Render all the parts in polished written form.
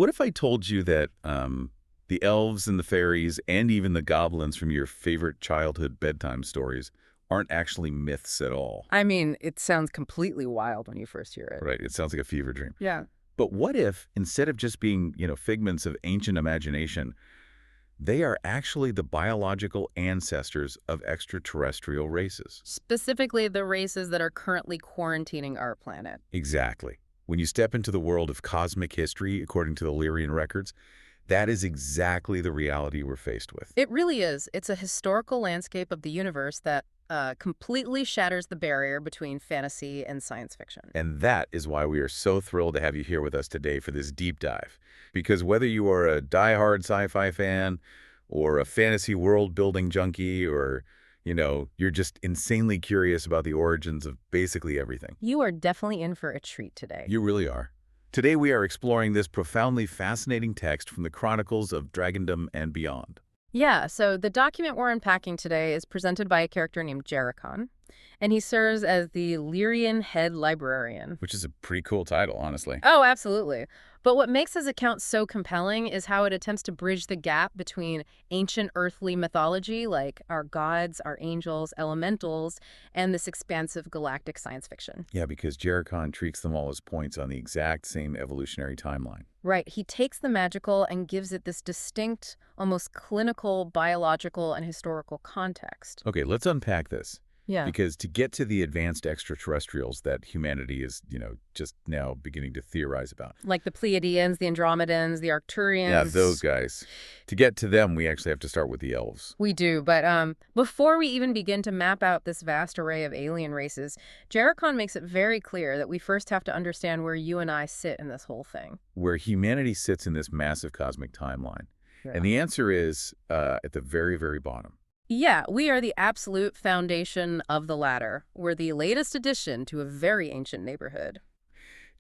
What if I told you that the elves and the fairies and even the goblins from your favorite childhood bedtime stories aren't actually myths at all? I mean, it sounds completely wild when you first hear it. Right, it sounds like a fever dream. Yeah. But what if, instead of just being, figments of ancient imagination, they are actually the biological ancestors of extraterrestrial races? Specifically, the races that are currently quarantining our planet. Exactly. When you step into the world of cosmic history, according to the Lyrian records, that is exactly the reality we're faced with. It really is. It's a historical landscape of the universe that completely shatters the barrier between fantasy and science fiction. And that is why we are so thrilled to have you here with us today for this deep dive. Because whether you are a diehard sci-fi fan or a fantasy world-building junkie or, you're just insanely curious about the origins of basically everything. You are definitely in for a treat today. You really are. Today we are exploring this profoundly fascinating text from the Chronicles of Dragondom and beyond. Yeah, so the document we're unpacking today is presented by a character named Jericon, and he serves as the Lyrian Head Librarian. Which is a pretty cool title, honestly. Oh, absolutely. But what makes his account so compelling is how it attempts to bridge the gap between ancient earthly mythology, like our gods, our angels, elementals, and this expansive galactic science fiction. Yeah, because Jericon treats them all as points on the exact same evolutionary timeline. Right. He takes the magical and gives it this distinct, almost clinical, biological, and historical context. Okay, let's unpack this. Yeah. Because to get to the advanced extraterrestrials that humanity is, just now beginning to theorize about. Like the Pleiadians, the Andromedans, the Arcturians. Yeah, those guys. To get to them, we actually have to start with the elves. We do, but before we even begin to map out this vast array of alien races, Jericon makes it very clear that we first have to understand where you and I sit in this whole thing. Where humanity sits in this massive cosmic timeline. Yeah. And the answer is at the very, very bottom. Yeah, we are the absolute foundation of the ladder. We're the latest addition to a very ancient neighborhood.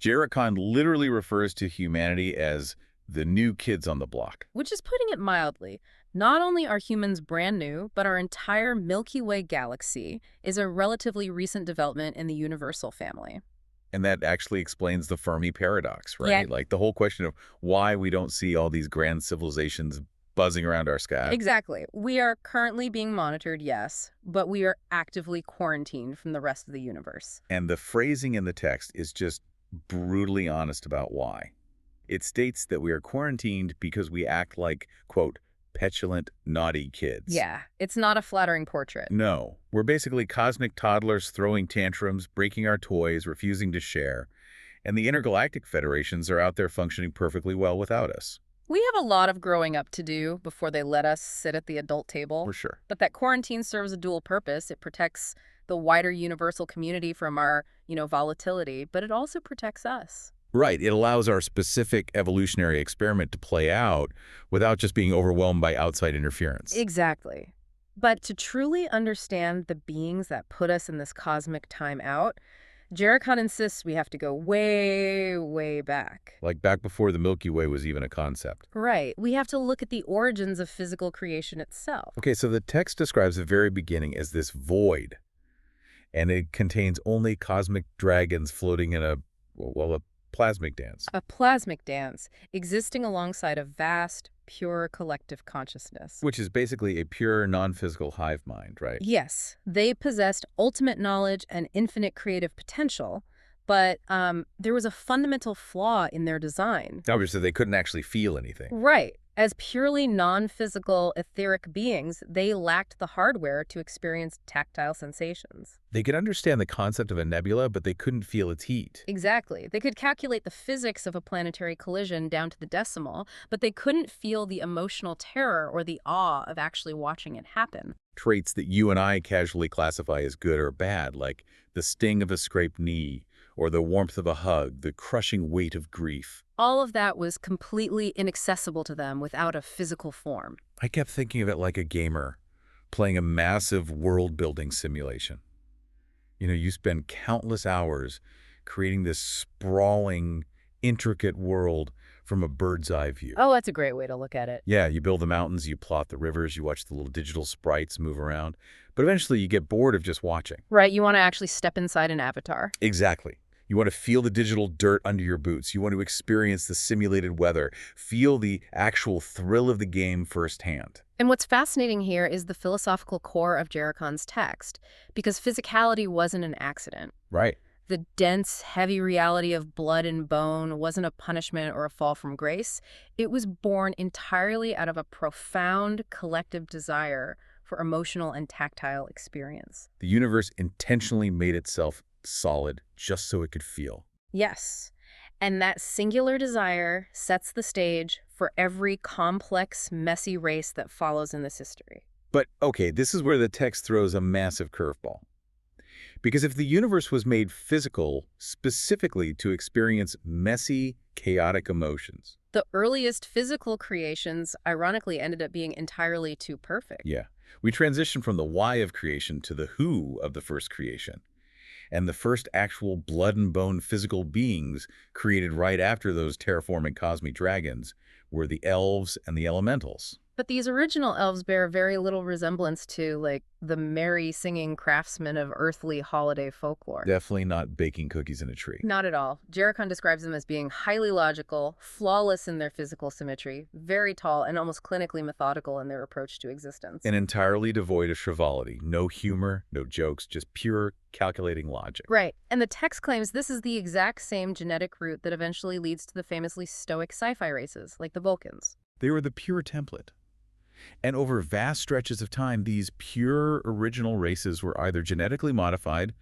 Jericon literally refers to humanity as the new kids on the block. Which is putting it mildly. Not only are humans brand new, but our entire Milky Way galaxy is a relatively recent development in the universal family. And that actually explains the Fermi paradox, right? Yeah. Like the whole question of why we don't see all these grand civilizations buzzing around our sky. Exactly. We are currently being monitored, yes, but we are actively quarantined from the rest of the universe. And the phrasing in the text is just brutally honest about why. It states that we are quarantined because we act like, quote, petulant, naughty kids. Yeah, it's not a flattering portrait. No, we're basically cosmic toddlers throwing tantrums, breaking our toys, refusing to share. And the intergalactic federations are out there functioning perfectly well without us. We have a lot of growing up to do before they let us sit at the adult table. For sure. But that quarantine serves a dual purpose. It protects the wider universal community from our, volatility, but it also protects us. Right. It allows our specific evolutionary experiment to play out without just being overwhelmed by outside interference. Exactly. But to truly understand the beings that put us in this cosmic timeout, Jericon insists we have to go way, way back. Like back before the Milky Way was even a concept. Right. We have to look at the origins of physical creation itself. Okay, so the text describes the very beginning as this void. And it contains only cosmic dragons floating in a plasmic dance. A plasmic dance, existing alongside a vast, pure collective consciousness. Which is basically a pure, non-physical hive mind, right? Yes, they possessed ultimate knowledge and infinite creative potential, but there was a fundamental flaw in their design. Obviously, they couldn't actually feel anything. Right. As purely non-physical, etheric beings, they lacked the hardware to experience tactile sensations. They could understand the concept of a nebula, but they couldn't feel its heat. Exactly. They could calculate the physics of a planetary collision down to the decimal, but they couldn't feel the emotional terror or the awe of actually watching it happen. Traits that you and I casually classify as good or bad, like the sting of a scraped knee, or the warmth of a hug, the crushing weight of grief. All of that was completely inaccessible to them without a physical form. I kept thinking of it like a gamer playing a massive world-building simulation. You spend countless hours creating this sprawling, intricate world from a bird's eye view. Oh, that's a great way to look at it. Yeah, you build the mountains, you plot the rivers, you watch the little digital sprites move around. But eventually you get bored of just watching. Right, you want to actually step inside an avatar. Exactly. You want to feel the digital dirt under your boots. You want to experience the simulated weather, feel the actual thrill of the game firsthand. And what's fascinating here is the philosophical core of Jericon's text, because physicality wasn't an accident. Right. The dense, heavy reality of blood and bone wasn't a punishment or a fall from grace. It was born entirely out of a profound collective desire for emotional and tactile experience. The universe intentionally made itself solid just so it could feel. Yes, and that singular desire sets the stage for every complex, messy race that follows in this history. But, okay, this is where the text throws a massive curveball. Because if the universe was made physical specifically to experience messy, chaotic emotions. The earliest physical creations, ironically, ended up being entirely too perfect. Yeah. We transition from the why of creation to the who of the first creation. And the first actual blood and bone physical beings created right after those terraforming cosmic dragons were the elves and the elementals. But these original elves bear very little resemblance to, like, the merry singing craftsmen of earthly holiday folklore. Definitely not baking cookies in a tree. Not at all. Jericon describes them as being highly logical, flawless in their physical symmetry, very tall, and almost clinically methodical in their approach to existence. And entirely devoid of frivolity. No humor, no jokes, just pure calculating logic. Right. And the text claims this is the exact same genetic route that eventually leads to the famously stoic sci-fi races, like the Vulcans. They were the pure template. And over vast stretches of time, these pure original races were either genetically modified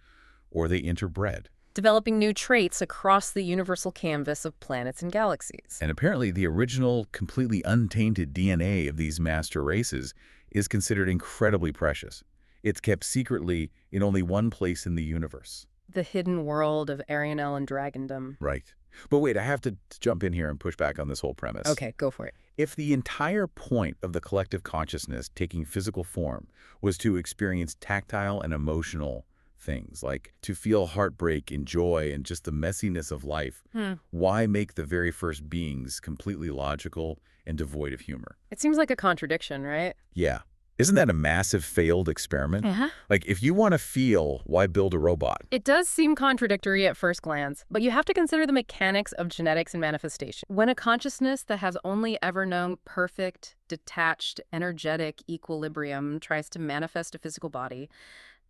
or they interbred. Developing new traits across the universal canvas of planets and galaxies. And apparently the original, completely untainted DNA of these master races is considered incredibly precious. It's kept secretly in only one place in the universe. The hidden world of Arianel and Dragondom. Right. But wait, I have to jump in here and push back on this whole premise. Okay, go for it. If the entire point of the collective consciousness taking physical form was to experience tactile and emotional things, like to feel heartbreak and joy and just the messiness of life, why make the very first beings completely logical and devoid of humor? It seems like a contradiction, right? Yeah. Isn't that a massive failed experiment? Like, if you want to feel, why build a robot? It does seem contradictory at first glance, but you have to consider the mechanics of genetics and manifestation. When a consciousness that has only ever known perfect, detached, energetic equilibrium tries to manifest a physical body,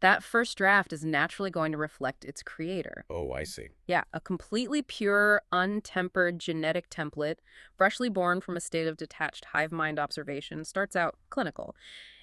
that first draft is naturally going to reflect its creator. Oh, I see. Yeah, a completely pure, untempered genetic template, freshly born from a state of detached hive mind observation, starts out clinical.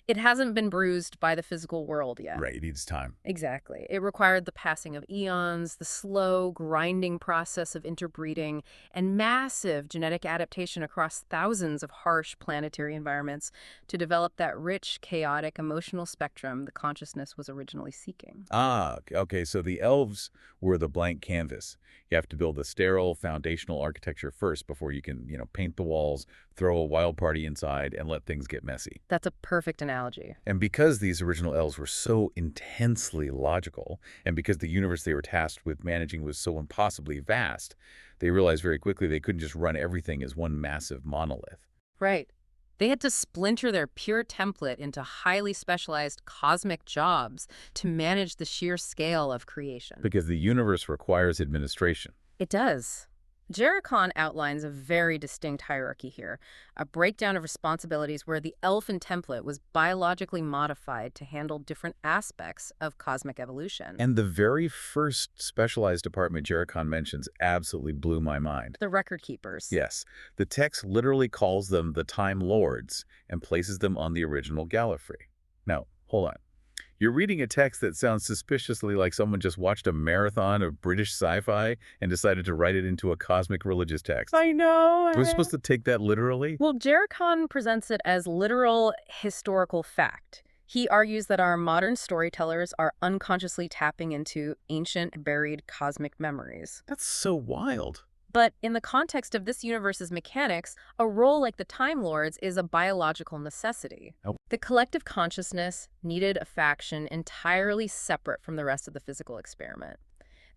It hasn't been bruised by the physical world yet. Right, it needs time. Exactly. It required the passing of eons, the slow, grinding process of interbreeding, and massive genetic adaptation across thousands of harsh planetary environments to develop that rich, chaotic, emotional spectrum the consciousness was originally seeking. Ah, okay, so the elves were the blank canvas. You have to build a sterile foundational architecture first before you can, paint the walls, throw a wild party inside, and let things get messy. That's a perfect analogy. And because these original elves were so intensely logical, and because the universe they were tasked with managing was so impossibly vast, they realized very quickly they couldn't just run everything as one massive monolith. Right. They had to splinter their pure template into highly specialized cosmic jobs to manage the sheer scale of creation. Because the universe requires administration. It does. Jericon outlines a very distinct hierarchy here, a breakdown of responsibilities where the elfin template was biologically modified to handle different aspects of cosmic evolution. And the very first specialized department Jericon mentions absolutely blew my mind. The record keepers. Yes. The text literally calls them the Time Lords and places them on the original Gallifrey. Now, hold on. You're reading a text that sounds suspiciously like someone just watched a marathon of British sci-fi and decided to write it into a cosmic religious text. I know. We're supposed to take that literally? Well, Jericon presents it as literal historical fact. He argues that our modern storytellers are unconsciously tapping into ancient, buried cosmic memories. That's so wild. But in the context of this universe's mechanics, a role like the Time Lords is a biological necessity. Oh. The collective consciousness needed a faction entirely separate from the rest of the physical experiment.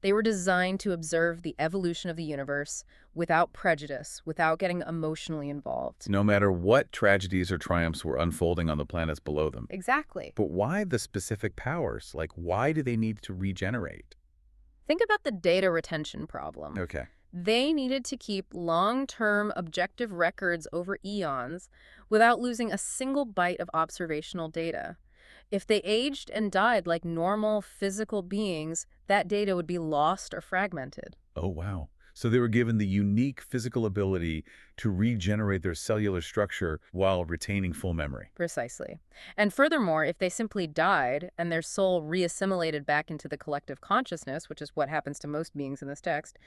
They were designed to observe the evolution of the universe without prejudice, without getting emotionally involved. No matter what tragedies or triumphs were unfolding on the planets below them. Exactly. But why the specific powers? Like, why do they need to regenerate? Think about the data retention problem. Okay. They needed to keep long-term objective records over eons without losing a single byte of observational data. If they aged and died like normal physical beings, that data would be lost or fragmented. Oh, wow. So they were given the unique physical ability to regenerate their cellular structure while retaining full memory. Precisely. And furthermore, if they simply died and their soul reassimilated back into the collective consciousness, which is what happens to most beings in this text,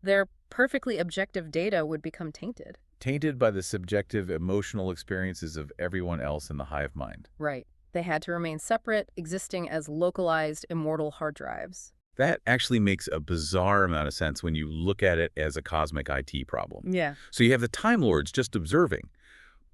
their perfectly objective data would become tainted. Tainted by the subjective emotional experiences of everyone else in the hive mind. Right. They had to remain separate, existing as localized, immortal hard drives. That actually makes a bizarre amount of sense when you look at it as a cosmic IT problem. Yeah. So you have the Time Lords just observing,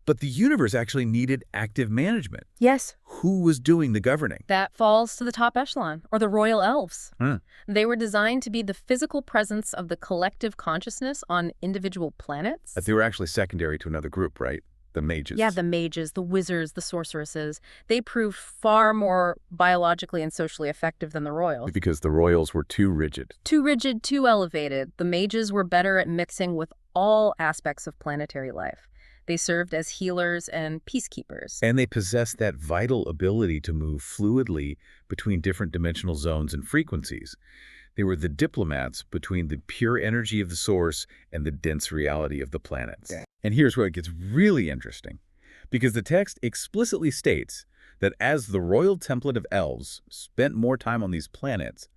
but the universe actually needed active management. Yes. Who was doing the governing? That falls to the top echelon, or the royal elves. Hmm. They were designed to be the physical presence of the collective consciousness on individual planets. They were actually secondary to another group, right? The mages. Yeah, the mages, the wizards, the sorceresses. They proved far more biologically and socially effective than the royals. Because the royals were too rigid. Too rigid, too elevated. The mages were better at mixing with all aspects of planetary life. They served as healers and peacekeepers. And they possessed that vital ability to move fluidly between different dimensional zones and frequencies. They were the diplomats between the pure energy of the source and the dense reality of the planets. Yeah. And here's where it gets really interesting, because the text explicitly states that as the royal template of elves spent more time on these planets,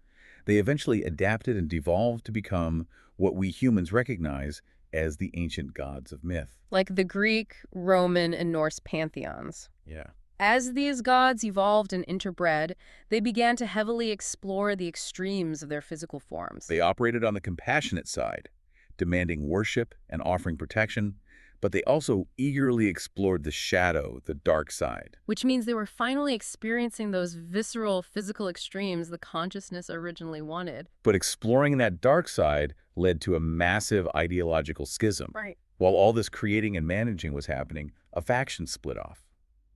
they eventually adapted and devolved to become what we humans recognize as the ancient gods of myth. Like the Greek, Roman, and Norse pantheons. Yeah. As these gods evolved and interbred, they began to heavily explore the extremes of their physical forms. They operated on the compassionate side, demanding worship and offering protection, but they also eagerly explored the shadow, the dark side. Which means they were finally experiencing those visceral physical extremes the consciousness originally wanted. But exploring that dark side led to a massive ideological schism. Right. While all this creating and managing was happening, a faction split off.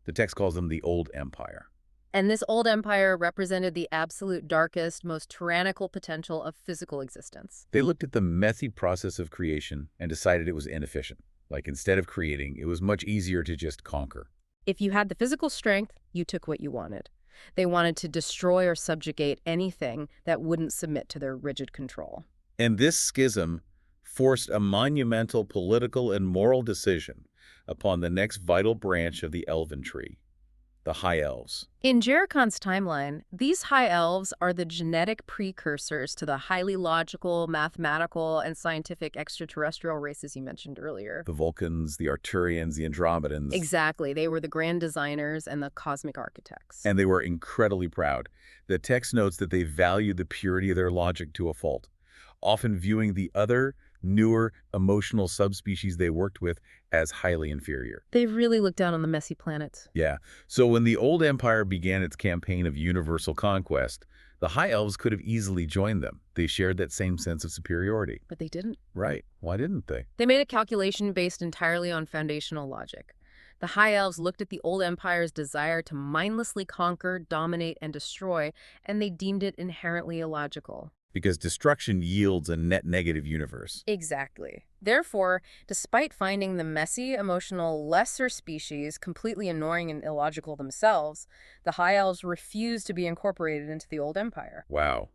The text calls them the Old Empire. And this old empire represented the absolute darkest, most tyrannical potential of physical existence. They looked at the messy process of creation and decided it was inefficient. Like, instead of creating, it was much easier to just conquer. If you had the physical strength, you took what you wanted. They wanted to destroy or subjugate anything that wouldn't submit to their rigid control. And this schism forced a monumental political and moral decision upon the next vital branch of the elven tree, the High Elves. In Jericon's timeline, these High Elves are the genetic precursors to the highly logical, mathematical, and scientific extraterrestrial races you mentioned earlier. The Vulcans, the Arturians, the Andromedans. Exactly. They were the grand designers and the cosmic architects. And they were incredibly proud. The text notes that they valued the purity of their logic to a fault, often viewing the other, newer, emotional subspecies they worked with as highly inferior. They really looked down on the messy planets. Yeah. So when the Old Empire began its campaign of universal conquest, the High Elves could have easily joined them. They shared that same sense of superiority. But they didn't. Right. Why didn't they? They made a calculation based entirely on foundational logic. The High Elves looked at the Old Empire's desire to mindlessly conquer, dominate, and destroy, and they deemed it inherently illogical. Because destruction yields a net negative universe. Exactly. Therefore, despite finding the messy, emotional, lesser species completely annoying and illogical themselves, the High Elves refused to be incorporated into the Old Empire. Wow.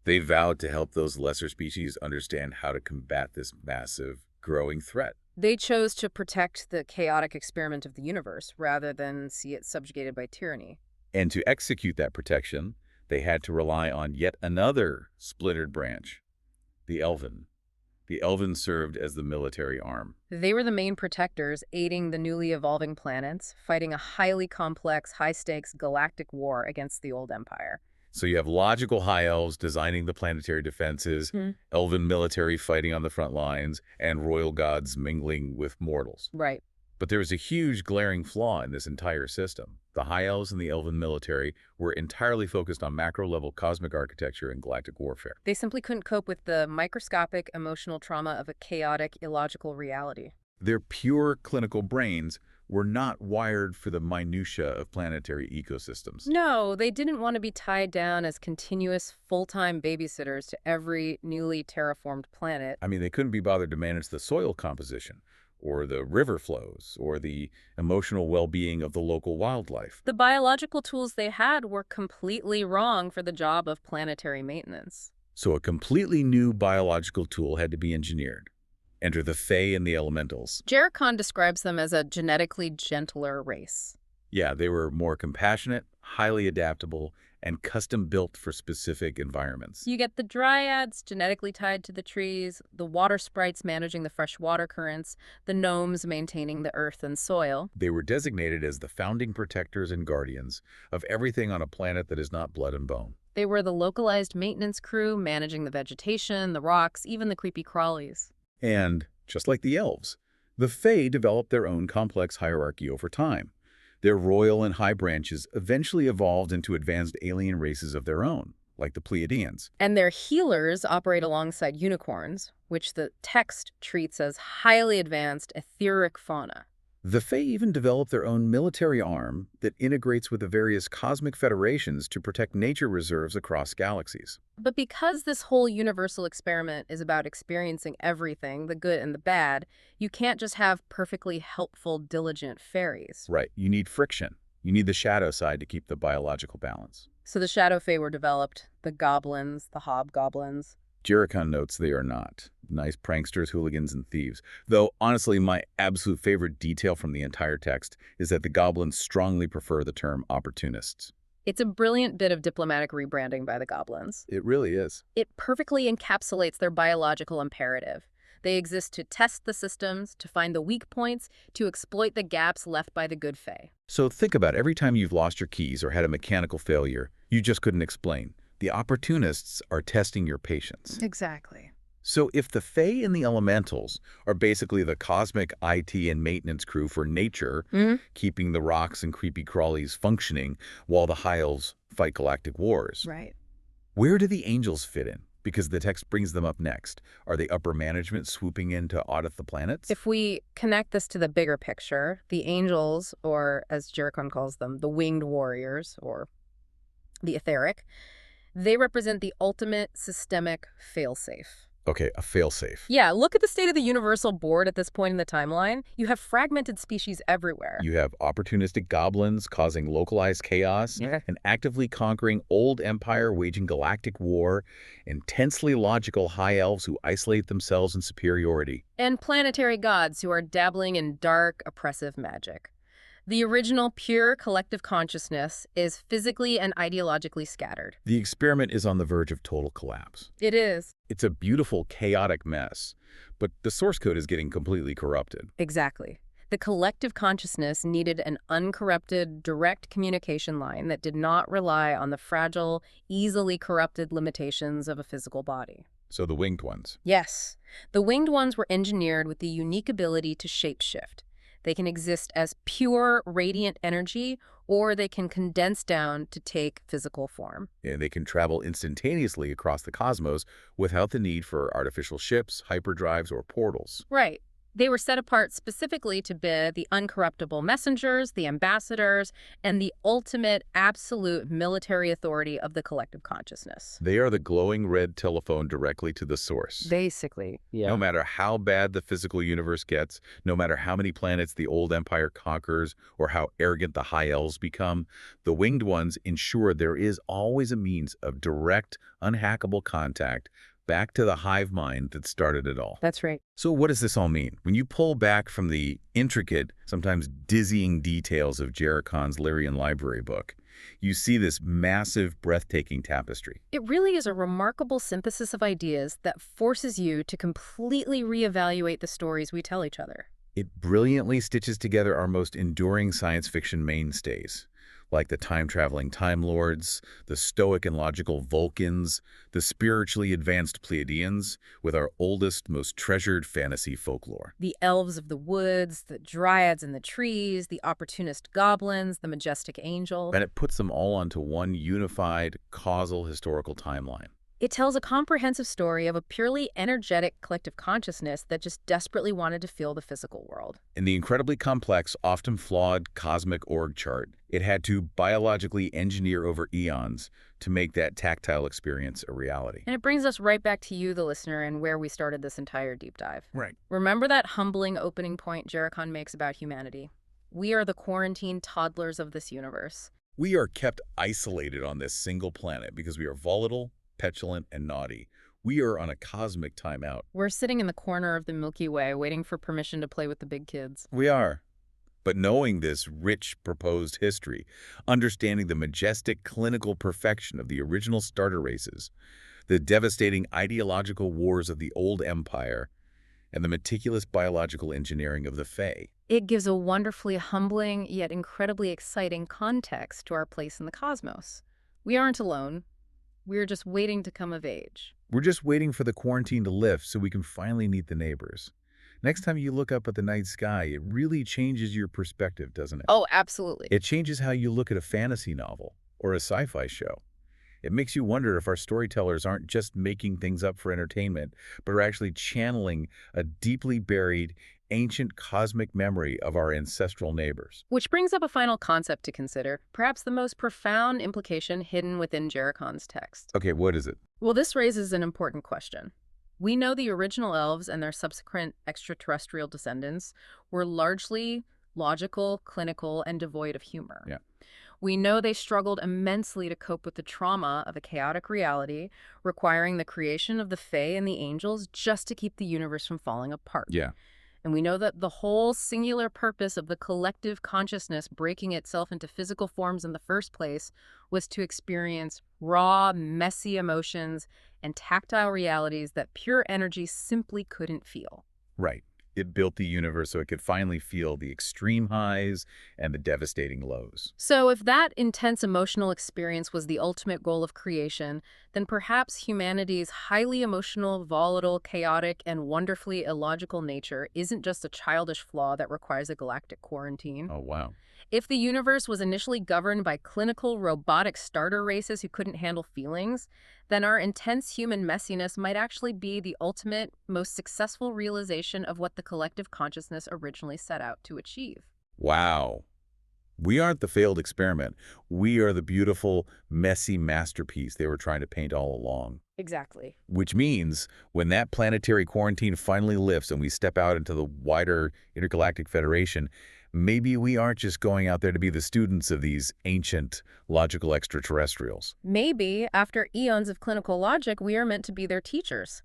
They vowed to help those lesser species understand how to combat this massive, growing threat. They chose to protect the chaotic experiment of the universe rather than see it subjugated by tyranny. And to execute that protection, they had to rely on yet another splintered branch, the Elven. The Elven served as the military arm. They were the main protectors, aiding the newly evolving planets, fighting a highly complex, high-stakes galactic war against the Old Empire. So you have logical High Elves designing the planetary defenses, Elven military fighting on the front lines, and royal gods mingling with mortals. Right. But there was a huge glaring flaw in this entire system. The High Elves and the Elven military were entirely focused on macro-level cosmic architecture and galactic warfare. They simply couldn't cope with the microscopic emotional trauma of a chaotic, illogical reality. Their pure clinical brains were not wired for the minutiae of planetary ecosystems. No, they didn't want to be tied down as continuous full-time babysitters to every newly terraformed planet. I mean, they couldn't be bothered to manage the soil composition, or the river flows, or the emotional well-being of the local wildlife. The biological tools they had were completely wrong for the job of planetary maintenance. So a completely new biological tool had to be engineered. Enter the Fae and the Elementals. Jericon describes them as a genetically gentler race. Yeah, they were more compassionate, highly adaptable, and custom-built for specific environments. You get the dryads genetically tied to the trees, the water sprites managing the fresh water currents, the gnomes maintaining the earth and soil. They were designated as the founding protectors and guardians of everything on a planet that is not blood and bone. They were the localized maintenance crew managing the vegetation, the rocks, even the creepy crawlies. And, just like the Elves, the Fae developed their own complex hierarchy over time. Their royal and high branches eventually evolved into advanced alien races of their own, like the Pleiadians. And their healers operate alongside unicorns, which the text treats as highly advanced etheric fauna. The Fae even developed their own military arm that integrates with the various cosmic federations to protect nature reserves across galaxies. But because this whole universal experiment is about experiencing everything, the good and the bad, you can't just have perfectly helpful, diligent fairies. Right, you need friction. You need the shadow side to keep the biological balance. So the Shadow Fae were developed, the goblins, the hobgoblins. Jericon notes they are not. Nice pranksters, hooligans, and thieves. Though, honestly, my absolute favorite detail from the entire text is that the goblins strongly prefer the term opportunists. It's a brilliant bit of diplomatic rebranding by the goblins. It really is. It perfectly encapsulates their biological imperative. They exist to test the systems, to find the weak points, to exploit the gaps left by the good Fae. So think about every time you've lost your keys or had a mechanical failure you just couldn't explain. The opportunists are testing your patience. Exactly. So if the Fae and the Elementals are basically the cosmic IT and maintenance crew for nature, keeping the rocks and creepy crawlies functioning while the High Elves fight galactic wars, Right. where do the angels fit in? Because the text brings them up next. Are they upper management swooping in to audit the planets? If we connect this to the bigger picture, the angels, or as Jericon calls them, the winged warriors, or the etheric, they represent the ultimate systemic failsafe. Okay, a failsafe. Yeah, look at the state of the universal board at this point in the timeline. You have fragmented species everywhere. You have opportunistic goblins causing localized chaos, an actively conquering old empire waging galactic war, intensely logical high elves who isolate themselves in superiority. And planetary gods who are dabbling in dark, oppressive magic. The original pure collective consciousness is physically and ideologically scattered. The experiment is on the verge of total collapse. It is. It's a beautiful, chaotic mess, but the source code is getting completely corrupted. Exactly. The collective consciousness needed an uncorrupted, direct communication line that did not rely on the fragile, easily corrupted limitations of a physical body. So the winged ones. Yes. The winged ones were engineered with the unique ability to shapeshift. They can exist as pure, radiant energy, or they can condense down to take physical form. And they can travel instantaneously across the cosmos without the need for artificial ships, hyperdrives, or portals. Right. They were set apart specifically to be the uncorruptible messengers, the ambassadors, and the ultimate absolute military authority of the collective consciousness. They are the glowing red telephone directly to the source. Basically, yeah. No matter how bad the physical universe gets, no matter how many planets the old empire conquers, or how arrogant the high elves become, the winged ones ensure there is always a means of direct, unhackable contact back to the hive mind that started it all. That's right. So what does this all mean? When you pull back from the intricate, sometimes dizzying details of Jericon's Lyrian Library book, you see this massive, breathtaking tapestry. It really is a remarkable synthesis of ideas that forces you to completely reevaluate the stories we tell each other. It brilliantly stitches together our most enduring science fiction mainstays, like the time-traveling Time Lords, the stoic and logical Vulcans, the spiritually advanced Pleiadians, with our oldest, most treasured fantasy folklore. The elves of the woods, the dryads in the trees, the opportunist goblins, the majestic angel. And it puts them all onto one unified, causal historical timeline. It tells a comprehensive story of a purely energetic collective consciousness that just desperately wanted to feel the physical world. In the incredibly complex, often flawed cosmic org chart, it had to biologically engineer over eons to make that tactile experience a reality. And it brings us right back to you, the listener, and where we started this entire deep dive. Right. Remember that humbling opening point Jericon makes about humanity? We are the quarantined toddlers of this universe. We are kept isolated on this single planet because we are volatile, petulant, and naughty. We are on a cosmic timeout. We're sitting in the corner of the Milky Way waiting for permission to play with the big kids. We are. But knowing this rich proposed history, understanding the majestic clinical perfection of the original starter races, the devastating ideological wars of the old empire, and the meticulous biological engineering of the Fae. It gives a wonderfully humbling yet incredibly exciting context to our place in the cosmos. We aren't alone. We're just waiting to come of age. We're just waiting for the quarantine to lift so we can finally meet the neighbors. Next time you look up at the night sky, it really changes your perspective, doesn't it? Oh, absolutely. It changes how you look at a fantasy novel or a sci-fi show. It makes you wonder if our storytellers aren't just making things up for entertainment, but are actually channeling a deeply buried, ancient cosmic memory of our ancestral neighbors. Which brings up a final concept to consider, perhaps the most profound implication hidden within Jericon's text. Okay, what is it? Well, this raises an important question. We know the original elves and their subsequent extraterrestrial descendants were largely logical, clinical, and devoid of humor. Yeah. We know they struggled immensely to cope with the trauma of a chaotic reality, requiring the creation of the Fae and the angels just to keep the universe from falling apart. Yeah. And we know that the whole singular purpose of the collective consciousness breaking itself into physical forms in the first place was to experience raw, messy emotions and tactile realities that pure energy simply couldn't feel. Right. It built the universe so it could finally feel the extreme highs and the devastating lows. So if that intense emotional experience was the ultimate goal of creation, then perhaps humanity's highly emotional, volatile, chaotic, and wonderfully illogical nature isn't just a childish flaw that requires a galactic quarantine. Oh, wow. If the universe was initially governed by clinical, robotic starter races who couldn't handle feelings, then our intense human messiness might actually be the ultimate, most successful realization of what the collective consciousness originally set out to achieve. Wow. We aren't the failed experiment. We are the beautiful, messy masterpiece they were trying to paint all along. Exactly. Which means when that planetary quarantine finally lifts and we step out into the wider intergalactic federation, maybe we aren't just going out there to be the students of these ancient, logical extraterrestrials. Maybe, after eons of clinical logic, we are meant to be their teachers.